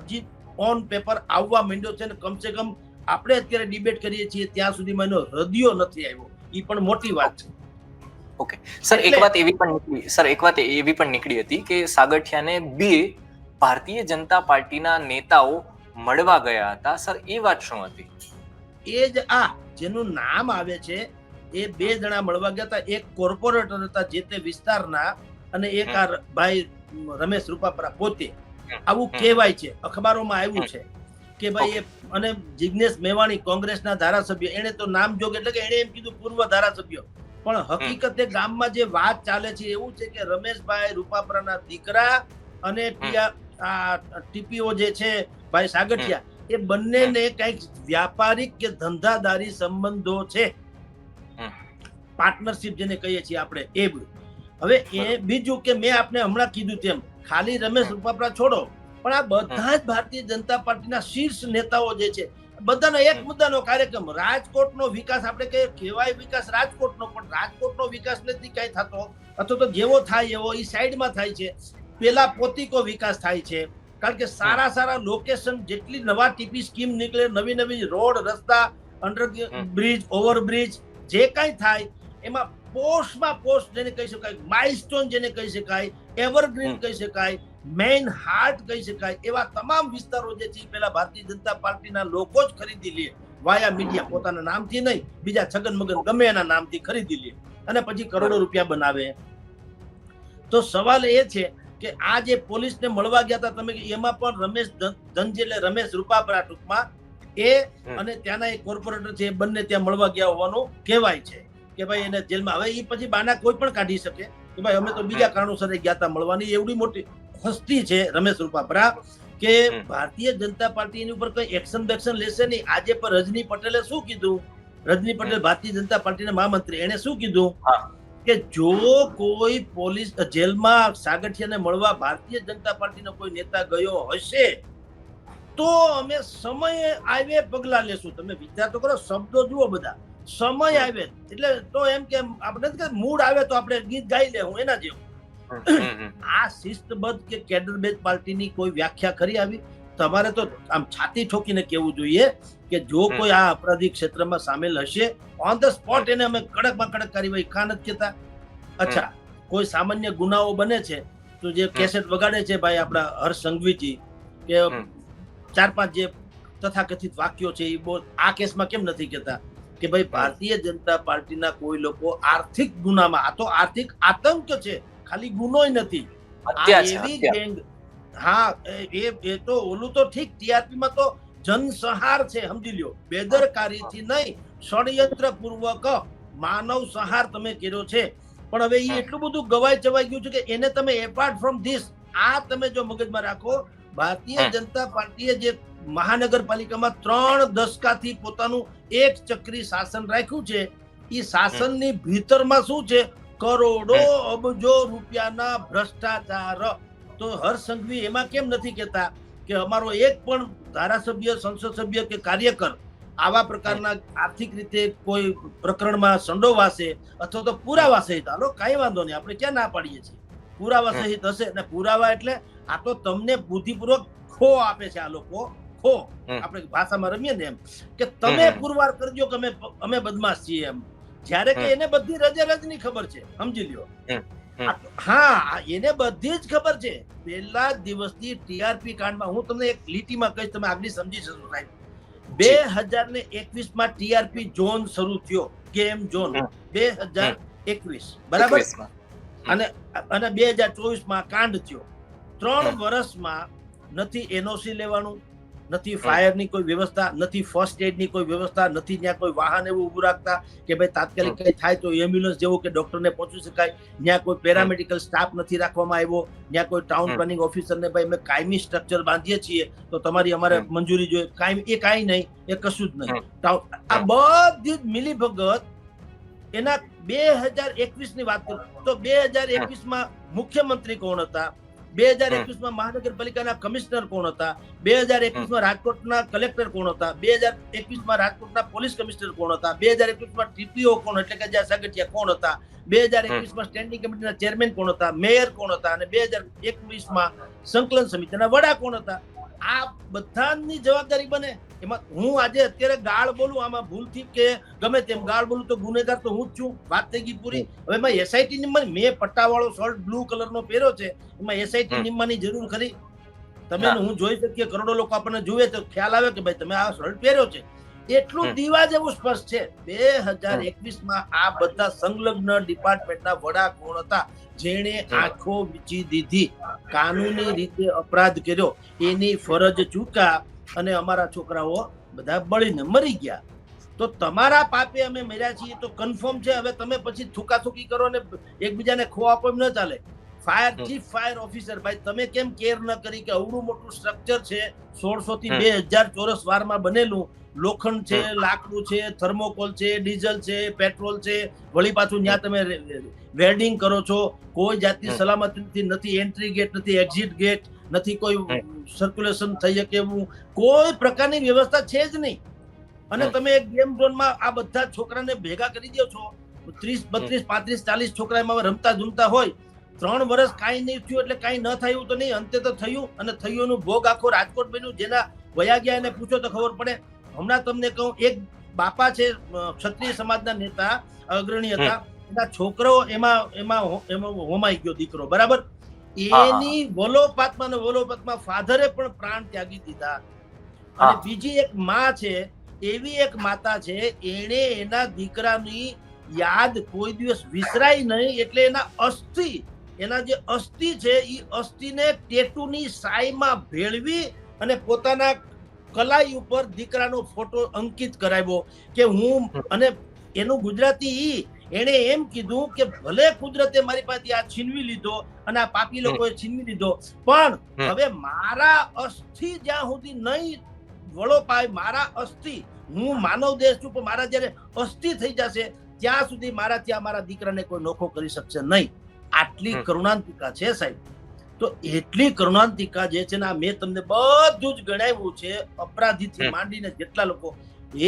હજી ઓન પેપર આવવા માંડ્યો છે. ને કમસે કમ આપણે અત્યારે ડિબેટ કરીએ છીએ ત્યાં સુધીમાં એનો હૃદયો નથી આવ્યો. એ પણ મોટી વાત છે. ઓકે સર, એક વાત એવી પણ નીકળી હતી કે સાગઠિયાને બે ભારતીય જનતા પાર્ટીના નેતાઓ મળવા ગયા હતા. સર, એ વાત શું હતી? એ જ આ જેનું નામ આવે છે એ 2 જણા મળવા ગયા હતા. એક કોર્પોરેટર હતા જે તે વિસ્તારના અને એક આ ભાઈ રમેશ રૂપાપરા પોતે. આવું કહેવાય છે, અખબારોમાં આવ્યું છે કે ભાઈ અને જિગ્નેશ મેવાણી કોંગ્રેસના ધારાસભ્ય, એને તો નામ જોગ એટલે કે એને એમ કીધું પૂર્વ ધારાસભ્ય, પણ હકીકતે ગામમાં જે વાત ચાલે છે એવું છે કે રમેશભાઈ રૂપાપરાના દીકરા અને ટીપીઓ જે છે ભાઈ સાગઠિયા, એ બંનેને કઈક વ્યાપારિક કે ધંધાદારી સંબંધો છે, પાર્ટનરશિપ જેને કહીએ છીએ આપણે એ. હવે એ બીજું કે મેં આપને હમણાં કીધું તેમ ખાલી રમેશ રૂપાપરા છોડો, પણ આ બધા જ ભારતીય જનતા પાર્ટીના શીર્ષ નેતાઓ જે છે બધાનો એક મુદ્દાનો કાર્યક્રમ, રાજકોટનો વિકાસ. આપણે કહેવાય વિકાસ રાજકોટનો, પણ રાજકોટનો વિકાસ નથી કઈ થતો, અથવા તો જેવો થાય એવો એ સાઈડમાં થાય છે. પેલા પોતિકો વિકાસ થાય છે, કારણ કે સારા સારા લોકેશન, જેટલી નવા ટીપી સ્કીમ નીકળે, નવી નવી રોડ રસ્તા, અંડર બ્રિજ, ઓવરબ્રિજ, જે કઈ થાય એમાં પોસ્ટમાં પોસ્ટ જેને કહી શકાય, માઇલસ્ટોન જેને કહી શકાય, એવરગ્રીન કહી શકાય, મેઇન હાર્ટ કહી શકાય, એવા તમામ વિસ્તારો જે છે પેલા ભારતીય જનતા પાર્ટીના લોકો જ ખરીદી લે, વાયા મીડિયા, પોતાના નામથી નહીં, બીજા છગન મગન ગમે એના નામથી ખરીદી લે અને પછી કરોડો રૂપિયા બનાવે. તો સવાલ એ છે કે આ જે પોલીસને મળવા ગયા હતા તમે, એમાં પણ રમેશ ધનજી એટલે રમેશ રૂપાપરા ટૂંકમાં એ અને ત્યાંના એક કોર્પોરેટર છે, એ બંને ત્યાં મળવા ગયા હોવાનું કહેવાય છે કે ભાઈ એને જેલમાં. હવે એ પછી બાના કોઈ પણ કાઢી શકે કે ભાઈ અમે તો બીજા કારણોસર ગયા હતા મળવાની. એવડી મોટી હસ્તી છે રમેશ રૂપાપરા કે ભારતીય જનતા પાર્ટી એની ઉપર કઈ એક્શન બેક્શન લેશે નહીં. આજે પણ રજની પટેલે શું કીધું, રજની પટેલ ભારતીય જનતા પાર્ટીના મહામંત્રી, એને શું કીધું કે જો કોઈ પોલીસ જેલમાં સાગઠિયાને મળવા ભારતીય જનતા પાર્ટીનો કોઈ નેતા ગયો હશે તો અમે સમય આવે પગલા લેશું. તમે વિચાર તો કરો, શબ્દો જુઓ બધા, સમય આવે એટલે તો એમ કે આપણે મૂડ આવે તો આપણે ગીત ગાઈ લેવું એના જેવું. આ શિસ્તબદ્ધ કે કેડર બેઝ પાર્ટીની કોઈ વ્યાખ્યા કરી આવી? તમારે તો આમ છાતી ઠોકીને કહેવું જોઈએ કે જો કોઈ આ અપરાધી ક્ષેત્રમાં સામેલ હશે, ઓન ધ સ્પોટ એને અમે કડકમાં કડક કાર્યવાહી ખા નથી કહેતા. અચ્છા, કોઈ સામાન્ય ગુનાઓ બને છે તો જે કેસેટ વગાડે છે ભાઈ આપણા હર્ષ સંઘવીજી, કે 4-5 જે તથાકથિત વાક્યો છે એ આ કેસમાં કેમ નથી કહેતા કે ભાઈ ભારતીય જનતા પાર્ટીના કોઈ લોકો આર્થિક ગુનામાં, આ તો આર્થિક આતંક છે, ખાલી ગુનોય નથી, એવી ગેંગ. હા, એ તો ઓલું તો ઠીક, ટીઆરપી માં તો જનસંહાર છે, સમજી લ્યો, બેદરકારીથી નહીં, ષડયંત્ર પૂર્વક માનવ સંહાર તમે કર્યો છે. પણ હવે એ એટલું બધું ગવાઈ ચવાઈ ગયું છે કે એને તમે એપાર્ટ ફ્રોમ ધીસ, આ તમે જો મગજમાં રાખો, ભારતીય જનતા પાર્ટીએ જે મહાનગરપાલિકામાં 3 દશકાથી પોતાનું એક ચક્રી શાસન રાખ્યું છે, એ શાસનની ભીતરમાં શું છે, કરોડો અબજો રૂપિયાના ભ્રષ્ટાચાર. તો હર્ષ સંઘવી એમાં કેમ નથી કહેતા કે અમારો એક પણ ધારાસભ્ય, સંસદ સભ્ય કે કાર્યકર આવા પ્રકારના આર્થિક રીતે કોઈ પ્રકરણમાં સંડોવાશે અથવા તો પુરાવા સહિત, હાલો કઈ વાંધો નહીં, આપણે ક્યાં ના પાડીએ છીએ, પુરાવા સહિત હશે. અને પુરાવા એટલે આ તો તમને બુદ્ધિપૂર્વક ખો આપે છે આ લોકો, ખો આપણે ભાષામાં રમીએ ને એમ કે તમે પુરવાર કરજો કે અમે બદમાશ છીએ એમ, જ્યારે કે એને બધી રજની ખબર છે, સમજી લ્યો. હા, એને બધી જ ખબર છે. પહેલા દિવસથી ટીઆરપી કાંડમાં હું તમને એક લીટીમાં કહીશ, તમે આગળ સમજી શકશો સાહેબ. 2021 માં ટીઆરપી ઝોન શરૂ થયો, ગેમ ઝોન 2021 બરાબર, અને 2024 માં કાંડ થયો. 3 વર્ષમાં નથી એનઓસી લેવાનું, નથી ફાયરની કોઈ વ્યવસ્થા, નથી ફર્સ્ટ એડની કોઈ વ્યવસ્થા, નથી ત્યાં કોઈ વાહન એવું ઉભું રાખતા કે ભાઈ તાત્કાલિક કઈ થાય તો એમ્બ્યુલન્સ જેવું કે ડોક્ટરને પહોંચી શકાય, ત્યાં કોઈ પેરામેડિકલ સ્ટાફ નથી રાખવામાં આવ્યો, ત્યાં કોઈ ટાઉન પ્લાનિંગ ઓફિસરને ભાઈ અમે કાયમી સ્ટ્રક્ચર બાંધીએ છીએ તો તમારી અમારે મંજૂરી જોઈએ, કાયમી એ કાંઈ નહીં, એ કશું જ નહીં. આ બધી જ મિલીભગત એના 2021 ની વાત કરું તો 2021 માં મુખ્યમંત્રી કોણ હતા, 2021 માં મહાનગરપાલિકાના કમિશનર કોણ હતા, 2021 માં રાજકોટના કલેક્ટર કોણ હતા, 2021 માં રાજકોટના પોલીસ કમિશનર કોણ હતા, 2021 માં ટીપીઓ કોણ એટલે કે જ્યાં સાગઠિયા કોણ હતા, 2021 માં સ્ટેન્ડિંગ કમિટીના ચેરમેન કોણ હતા, મેયર કોણ હતા, અને 2021 માં સંકલન સમિતિના વડા કોણ હતા. આ બધાની જવાબદારી બને. એમાં હું આજે અત્યારે ગાળ બોલું, આમાં ભૂલથી કે ગમે તેમ ગાળ બોલું તો ગુનેગાર તો હું જ છું, વાત થઈ ગઈ પૂરી. હવે એમાં એસઆઈટી નિમવાની, મેં પટ્ટાવાળો શર્ટ બ્લુ કલરનો પહેર્યો છે, એમાં એસઆઈટી નિમવાની જરૂર ખરી? તમે હું જોઈ શકીએ, કરોડો લોકો આપણને જુએ તો ખ્યાલ આવે કે ભાઈ તમે આ શર્ટ પહેર્યો છે, એટલું દીવા જેવું સ્પષ્ટ છે. 2021માં આ બધા સંલગ્ન ડિપાર્ટમેન્ટના વડા કોણ હતા જેણે આંખો વીંચી દીધી, કાનૂની રીતે અપરાધ કર્યો, એની ફરજ ચૂક્યા અને અમારા છોકરાઓ બધા બળીને મરી ગયા. તો તમારા પાપે અમે મર્યા છીએ તો કન્ફર્મ છે. હવે તમે પછી થૂકાથૂકી કરો ને એકબીજાને ખો આપો એમ ન ચાલે. ચીફ ફાયર ઓફિસર ભાઈ, તમે કેમ કેર ન કરી કે અવડું મોટું સ્ટ્રક્ચર છે, 1600 થી 2000 ચોરસ વારમાં બનેલું, લોખંડ છે, લાકડું છે, થર્મોકોલ છે, ડીઝલ છે, પેટ્રોલ છે, વળી પાછું ત્યાં તમે વેલ્ડિંગ કરો છો, કોઈ જાતની સલામતી નથી, એન્ટ્રી ગેટ નથી, એક્ઝિટ ગેટ નથી, કોઈ સર્ક્યુલેશન થઈ શકે એવું કોઈ પ્રકારની વ્યવસ્થા છે જ નહીં. અને તમે એક ગેમ ઝોનમાં આ બધા છોકરાને ભેગા કરી દો છો, 30, 32, 35, 40 છોકરા એમાં રમતા ઝૂમતા હોય. 3 વર્ષ કાંઈ નહીં થયું એટલે કાંઈ ન થયું તો નહીં, અંતે તો થયું. અને થયું ભોગ આખો રાજકોટ બન્યું. જેના વયા ગયા એને પૂછો તો ખબર પડે. હમણાં તમને કહું, એક બાપા છે, ક્ષત્રિય સમાજના નેતા, અગ્રણી હતા, એના છોકરો એમાં હોમાઈ ગયો દીકરો, બરાબર. એની વલોપાતમાં ફાધરે પણ પ્રાણ ત્યાગી દીધા. અને બીજી એક માં છે, એવી એક માતા છે, એને એના દીકરાની યાદ કોઈ દિવસ વિસરાય નહીં, એટલે એના જે અસ્થિ છે એ અસ્થિને ટેટુની સાઈમાં ભેળવી અને પોતાના કલાઈ ઉપર દીકરાનો ફોટો અંકિત કરાવ્યો કે હું. અને એનું ગુજરાતી એને એમ કીધું કે ભલે કુદરતે મારી પાસે આ છીનવી લીધો અને આ પાપી લોકોએ છીનવી લીધો, પણ હવે મારા અસ્થિ જ્યાં સુધી નહીં વળો પાય, મારા અસ્થિ, હું માનવ દેશ છું પણ મારા જયારે અસ્થિ થઈ જશે ત્યાં સુધી મારા દીકરાને કોઈ નોખો કરી શકશે નહીં. આટલી કરુણાંતિકા છે સાહેબ. તો એટલી કરુણાંતિકા જે છે ને, મેં તમને બધું જ ગણાવ્યું છે, અપરાધીથી માંડીને જેટલા લોકો,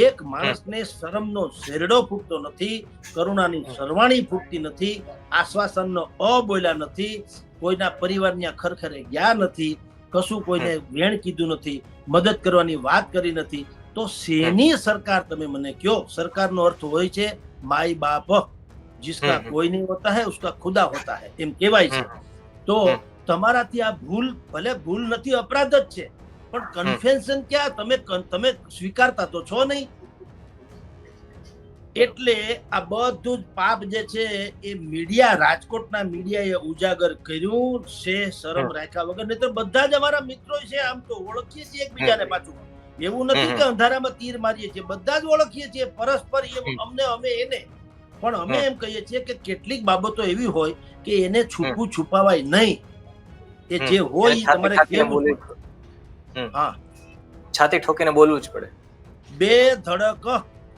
એક માણસને શરમનો શેરડો ફૂટતો નથી, કરુણાની સરવાણી ફૂટતી નથી, આશ્વાસનનો બોલ્યા નથી, કોઈના પરિવારના ખરખરે ગયા નથી, કશું કોઈને વેણ કીધું નથી, મદદ કરવાની વાત કરી નથી. તો શેની સરકાર તમે મને કયો? સરકારનો અર્થ હોય છે માય બાપ, जिसका कोई नहीं होता है उसका खुदा होता है, એમ કહેવાય છે. તો તમારાથી આ ભલે ભૂલ નથી, અપરાધ જ છે, પણ કન્ફેશન ક્યાં? તમે સ્વીકારતા તો છો નહીં. એટલે આ બધું જ પાપ જે છે એ મીડિયા, રાજકોટના મીડિયાએ ઉજાગર કર્યું છે, શરમ રાખ્યા વગર. નહીં તો બધા જ અમારા મિત્રો છે, આમ તો ઓળખીએ છીએ એકબીજાને. પાછું એવું નથી કે અંધારામાં તીર મારીએ છીએ, બધા જ ઓળખીએ છીએ પરસ્પર, અમે એને. પણ અમે એમ કહીએ છીએ કે કેટલીક બાબતો એવી હોય કે એને છુપાવાય નહીં. એ જે હોય તમારે કેવું, છાતી ઠોકીને બોલવું જ પડે, બે ધડક.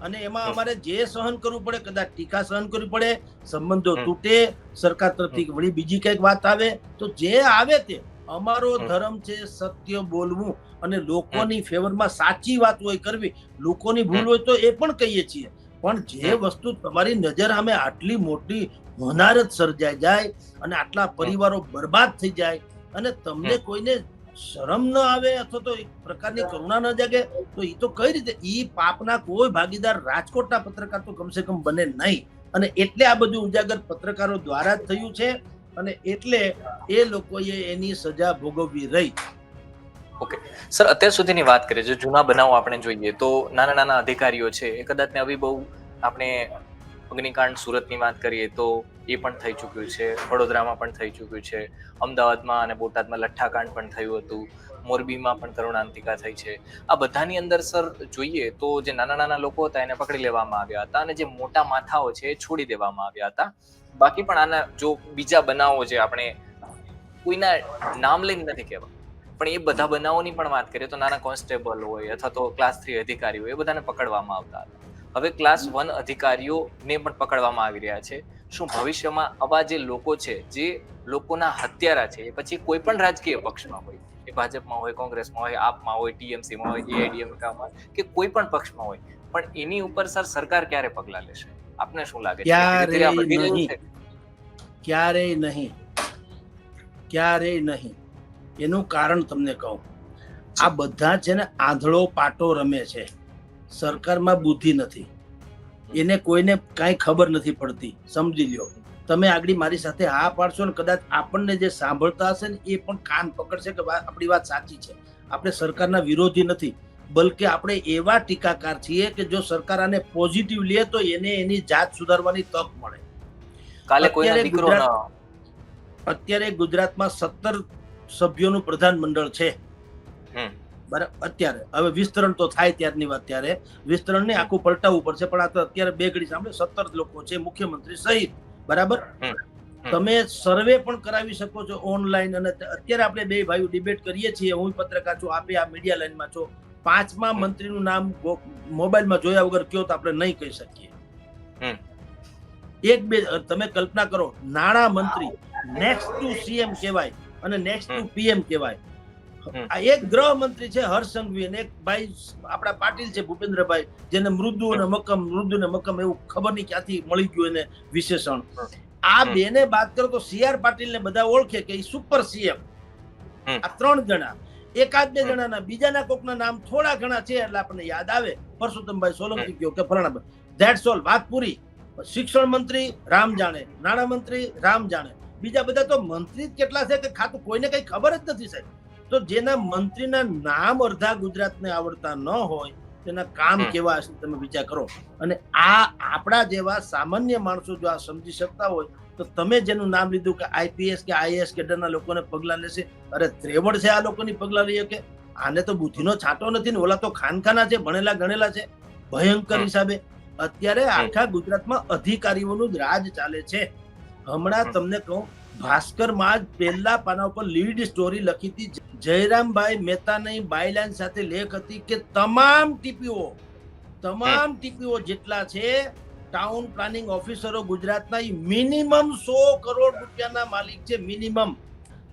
અને એમાં અમારે જે સહન કરવું પડે, કદાચ ટીકા સહન કરવી પડે, સંબંધો તૂટે, સરકાર તરફથી વળી બીજી કઈક વાત આવે, તો જે આવે તે. અમારો ધર્મ છે સત્ય બોલવું અને લોકોની ફેવરમાં સાચી વાત હોય કરવી. લોકોની ભૂલ હોય તો એ પણ કહીએ છીએ, પણ જે વસ્તુ તમારી નજર સામે આટલી મોટી હોનારત સર્જાઈ જાય અને આટલા પરિવારો બરબાદ થઈ જાય અને તમને કોઈને શરમ ન આવે અથવા તો એક પ્રકારની કરુણા ન જાગે, તો એ તો કઈ રીતે? એ પાપના કોઈ ભાગીદાર રાજકોટના પત્રકાર તો કમસે કમ બને નહીં. અને એટલે આ બધું ઉજાગર પત્રકારો દ્વારા જ થયું છે અને એટલે એ લોકોએ એની સજા ભોગવવી રહી. ઓકે સર, અત્યાર સુધીની વાત કરીએ, જો જૂના બનાવો આપણે જોઈએ તો નાના નાના અધિકારીઓ છે એ કદાચ ને આવી બહુ, આપણે અગ્નિકાંડ સુરતની વાત કરીએ તો એ પણ થઈ ચૂક્યું છે, વડોદરામાં પણ થઈ ચૂક્યું છે, અમદાવાદમાં અને બોટાદમાં લઠ્ઠાકાંડ પણ થયું હતું, મોરબીમાં પણ કરુણાંતિકા થઈ છે. આ બધાની અંદર સર જોઈએ તો જે નાના નાના લોકો હતા એને પકડી લેવામાં આવ્યા હતા અને જે મોટા માથાઓ છે એ છોડી દેવામાં આવ્યા હતા. બાકી પણ આના જો બીજા બનાવો છે, આપણે કોઈના નામ લઈને નથી કહેવા, પણ એ બધા બનાવોની પણ વાત કરીએ તો નાના કોન્સ્ટેબલ હોય અથવા તો ક્લાસ 3 અધિકારી હોય, એ બધાને પકડવામાં આવતા હતા. હવે ક્લાસ 1 અધિકારીઓને પણ પકડવામાં આવી રહ્યા છે. શું ભવિષ્યમાં આવા જે લોકો છે, જે લોકોના હત્યારા છે, એ પછી કોઈ પણ રાજકીય પક્ષમાં હોય, એ ભાજપમાં હોય, કોંગ્રેસમાં હોય, આપમાં હોય, ટીએમસીમાં હોય, એઆઈડીએમકેમાં કે કોઈ પણ પક્ષમાં હોય, પણ એની ઉપર સર સરકાર ક્યારે પગલા લેશે? આપને શું લાગે છે? ક્યારેય નહીં. એનું કારણ તમને કહું, આ બધા છે ને આંધળો પાટો રમે છે. સરકારમાં બુદ્ધિ નથી, એને કોઈને કાંઈ ખબર નથી પડતી. સમજી લ્યો, તમે આગળ મારી સાથે હા પાડશો ને કદાચ આપણને જે સાંભળતા હશે ને એ પણ કાન પકડશે કે આપણી વાત સાચી છે. આપણે સરકારના વિરોધી નથી, બલકે આપણે એવા ટીકાકાર છીએ કે જો સરકાર આને પોઝિટિવ લે તો એને એની જાત સુધારવાની તક મળે. કાલે કોઈનો દીકરો ન અત્યારે ગુજરાતમાં 17 સભ્યોનું પ્રધાન મંડળ છે. બરાબર, અત્યારે હવે વિસ્તરણ તો થાય ત્યારની વાત, ત્યારે વિસ્તરણને આખું પલટાવવું પડશે, પણ આ તો અત્યારે બે ઘડી સાંભળે 17 લોકો છે મુખ્યમંત્રી સહિત. બરાબર, તમે સર્વે પણ કરાવી શકો છો ઓનલાઈન. અને અત્યારે આપણે બે ભાઈઓ ડિબેટ કરીએ છીએ, હું પત્રકાર છું, આપે આ મીડિયા લાઈનમાં છો. 5મા મંત્રીનું નામ મોબાઈલમાં જોયા વગર કયો તો આપણે નહીં કહી શકીએ. એક બે તમે કલ્પના કરો, નાણાં મંત્રી નેક્સ્ટ ટુ સીએમ કહેવાય અને નેક્સ્ટ ટુ પીએમ કહેવાય. આ એક ગૃહ મંત્રી છે હર્ષ સંઘવી, અને એક ભાઈ આપણા પાટીલ છે ભૂપેન્દ્રભાઈ, જેને મૃદુ અને મક્કમ એવું ખબર નહીં ક્યાંથી મળી ગયું એને વિશેષણ. આ બેને બાદ કરો તો સીઆર પાટીલ ને બધા ઓળખે કે સુપર સીએમ. આ 3 જણા, એકાદ બે જણાના બીજાના કોકના નામ થોડા ઘણા છે એટલે આપણને યાદ આવે, પરસોત્તમભાઈ સોલંકી કયો કે ફલાણા, ધેટ્સ ઓલ, વાત પૂરી. શિક્ષણ મંત્રી રામ જાણે, નાણાં મંત્રી રામ જાણે, બીજા બધા તો મંત્રી કેટલા છે કે ખાતું કોઈને કઈ ખબર જ નથી સાહેબ. તો જેના મંત્રીના નામ અડધા ગુજરાતને આવડતા ન હોય તેના કામ કેવા હશે તમે વિચાર કરો. અને આ આપણા જેવા સામાન્ય માણસો જો આ સમજી શકતા હોય તો તમે જેનું નામ લીધું કે આઈપીએસ કે આઈએએસ કેડરના લોકોને પગલા લેશે, અરે ત્રેવડ છે આ લોકોની પગલા લઈએ કે આને તો બુદ્ધિનો છાંટો નથી ને, ઓલા તો ખાનખાના છે, ભણેલા ગણેલા છે ભયંકર હિસાબે. અત્યારે આખા ગુજરાતમાં અધિકારીઓનું જ રાજ ચાલે છે. હમણાં તમને કહું, ભાસ્કરમાં જ પહેલા પાના ઉપર લીડ સ્ટોરી લખી હતી, જયરામભાઈ મહેતાની બાયલાઈન સાથે લેખ હતી કે તમામ ટીપીઓ જેટલા છે ટાઉન પ્લાનિંગ ઓફિસરો ગુજરાતના મિનિમમ 100 કરોડ રૂપિયાના માલિક છે, મિનિમમ.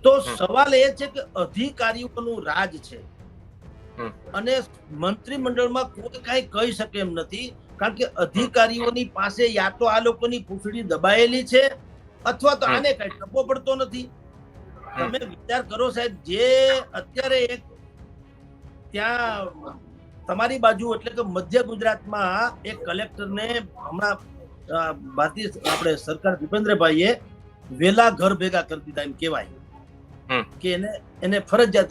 તો સવાલ એ છે કે અધિકારીઓનું રાજ છે અને મંત્રીમંડળમાં કોઈ કઈ કહી શકે એમ નથી, કારણ કે અધિકારીઓની પાસે યા તો આ લોકોની પૂંછડી દબાયેલી છે અથવા તો આને કઈ ટપો પડતો નથી. તમે વિચાર કરો સાહેબ, જે અત્યારે એક ત્યાં તમારી બાજુ એટલે કે મધ્ય ગુજરાતમાં એક કલેક્ટરને હમણાં ભારતીય આપણે સરકાર ભૂપેન્દ્રભાઈએ વેલા ઘર ભેગા કરી દીધા એમ કહેવાય કે એને ફરજિયાત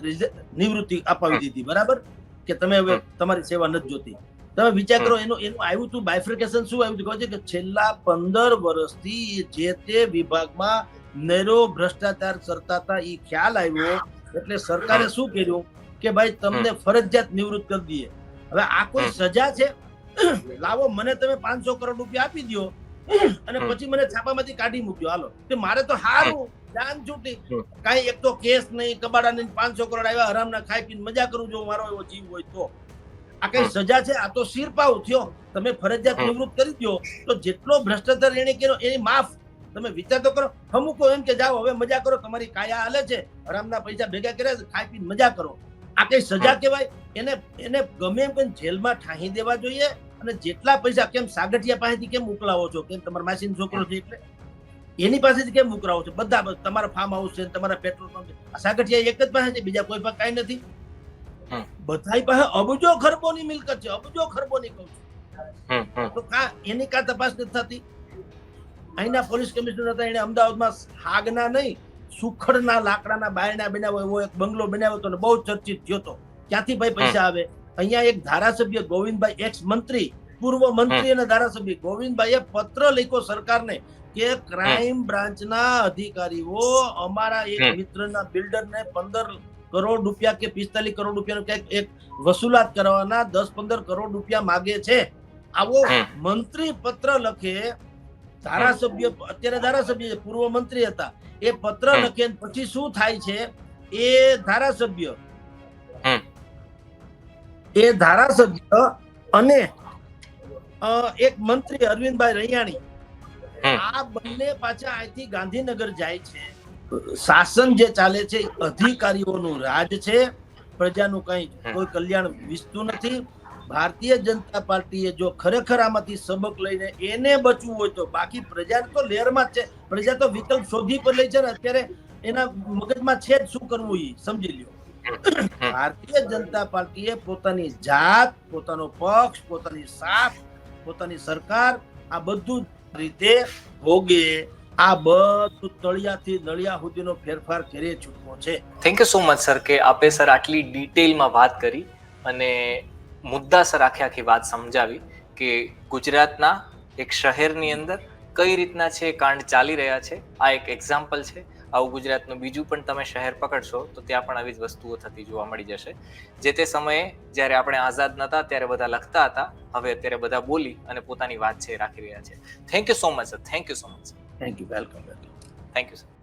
નિવૃત્તિ અપાવી દીધી. બરાબર, કે તમે હવે તમારી સેવા નથી જોતી. તમે વિચાર કરો, એનું આવ્યું હતું બાયફ્રિકેશન. શું આવ્યું હતું કે છેલ્લા 15 વર્ષથી જે તે વિભાગમાં નેરો ભ્રષ્ટાચાર કરતા હતા એ ખ્યાલ આવ્યો એટલે સરકારે શું કર્યું કે ભાઈ તમને ફરજિયાત નિવૃત્ત કરી દઈએ. હવે આ કોઈ સજા છે? લાવો મને તમે 500 કરોડ રૂપિયા આપી દો અને પછી મને છાપામાંથી કાઢી મૂક્યો, હાલો તે મારે તો હારું જાન છૂટી, કઈ એક તો કેસ નહીં, કબાડા નહીં, 500 કરોડ આવ્યા હરામના, ખાઈ પીને મજા કરું જો મારો એવો જીવ હોય તો. આ કઈ સજા છે? આ તો શિરપાવ થયો. તમે ફરજિયાત નિવૃત્ત કરી દો તો જેટલો ભ્રષ્ટાચાર એને કર્યો એની માફ. તમે વિચાર તો કરો, અમુકો એમ કે જાઓ હવે મજા કરો, તમારી કાયા હાલે છે, હરામના પૈસા ભેગા કર્યા છે, ખાઈ પીને મજા કરો. આ કઈ સજા કહેવાય? એને ગમે એમ કઈ જેલમાં ઠાહી દેવા જોઈએ. અને જેટલા પૈસા કેમ સાગઠિયા પાસેથી કેમ મોકલાવો છો? કેમ તમારા માસીનો છોકરો છે એટલે એની પાસેથી કેમ મોકલાવો છો? બધા તમારા ફાર્મ હાઉસ છે, તમારા પેટ્રોલ પંપ છે, આ સાગઠિયા એક જ પાસે છે, બીજા કોઈ પાસે કઈ નથી. બધા પાસે અબજો ખરબોની મિલકત છે, અબજો ખરબોની કહું છું. તો એની કા તપાસ નથી થતી? અહીંના પોલીસ કમિશનર હતા, એને અમદાવાદમાં હાગના નહીં સુખડના લાકડાના બાયણા બનાવ્યો એવો એક બંગલો બનાવ્યો હતો ને બહુ ચર્ચિત થયો હતો. ક્યાંથી ભાઈ પૈસા આવે? અહીંયા એક ધારાસભ્ય ગોવિંદભાઈ, એક્સ મંત્રી, પૂર્વ મંત્રી અને ધારાસભ્ય ગોવિંદભાઈએ પત્ર લખ્યો સરકારને કે ક્રાઇમ બ્રાન્ચના અધિકારીઓ અમારા એક મિત્રના બિલ્ડરને 15 કરોડ રૂપિયા કે 45 કરોડ રૂપિયાનો ક્યાંક એક વસૂલાત કરવાના 10-15 કરોડ રૂપિયા માગે છે. આવો મંત્રી પત્ર લખે. ધારાસભ્ય, અત્યારે ધારાસભ્ય પૂર્વ મંત્રી હતા, એ પત્ર લખે પછી શું થાય છે? એ ધારાસભ્ય અને એક મંત્રી અરવિંદભાઈ રૈયાણી, આ બંને પાછા અહીંથી ગાંધીનગર જાય છે. શાસન જે ચાલે છે અધિકારીઓનું રાજ છે, પ્રજાનું કઈ કોઈ કલ્યાણ વિસતું નથી. ભારતીય જનતા પાર્ટીએ જો ખરેખર આમાંથી સબક લઈને એને બચવું હોય તો, બાકી પ્રજા તો લહેરમાં જ છે. પ્રજા તો વિકલ્પ શોધી પર લે છે ને, અત્યારે એના મગજમાં છે જ શું કરવું એ સમજી લ્યો. ભારતીય જનતા પાર્ટીએ પોતાની જાત, પોતાનો પક્ષ, પોતાની સાથ, પોતાની સરકાર આ બધું રીતે ભોગે. આ બધું તળિયાથી નળિયા સુધીનો ફેરફાર કરી ચૂક્યો છે. Thank you so much sir કે આપે સર આટલી ડિટેલમાં વાત કરી અને મુદ્દાસર આખી વાત સમજાવી કે ગુજરાતના એક શહેરની અંદર કઈ રીતના છે કાંડ ચાલી રહ્યા છે. આ એક એક્ઝામ્પલ છે. આવું ગુજરાતનું બીજું પણ તમે શહેર પકડશો તો ત્યાં પણ આવી જ વસ્તુઓ થતી જોવા મળી જશે. જે તે સમયે જ્યારે આપણે આઝાદ નહોતા ત્યારે બધા લખતા હતા, હવે અત્યારે બધા બોલી અને પોતાની વાત છે એ રાખી રહ્યા છે. Thank you so much sir. Thank you so much. Thank you. Welcome. Thank you sir.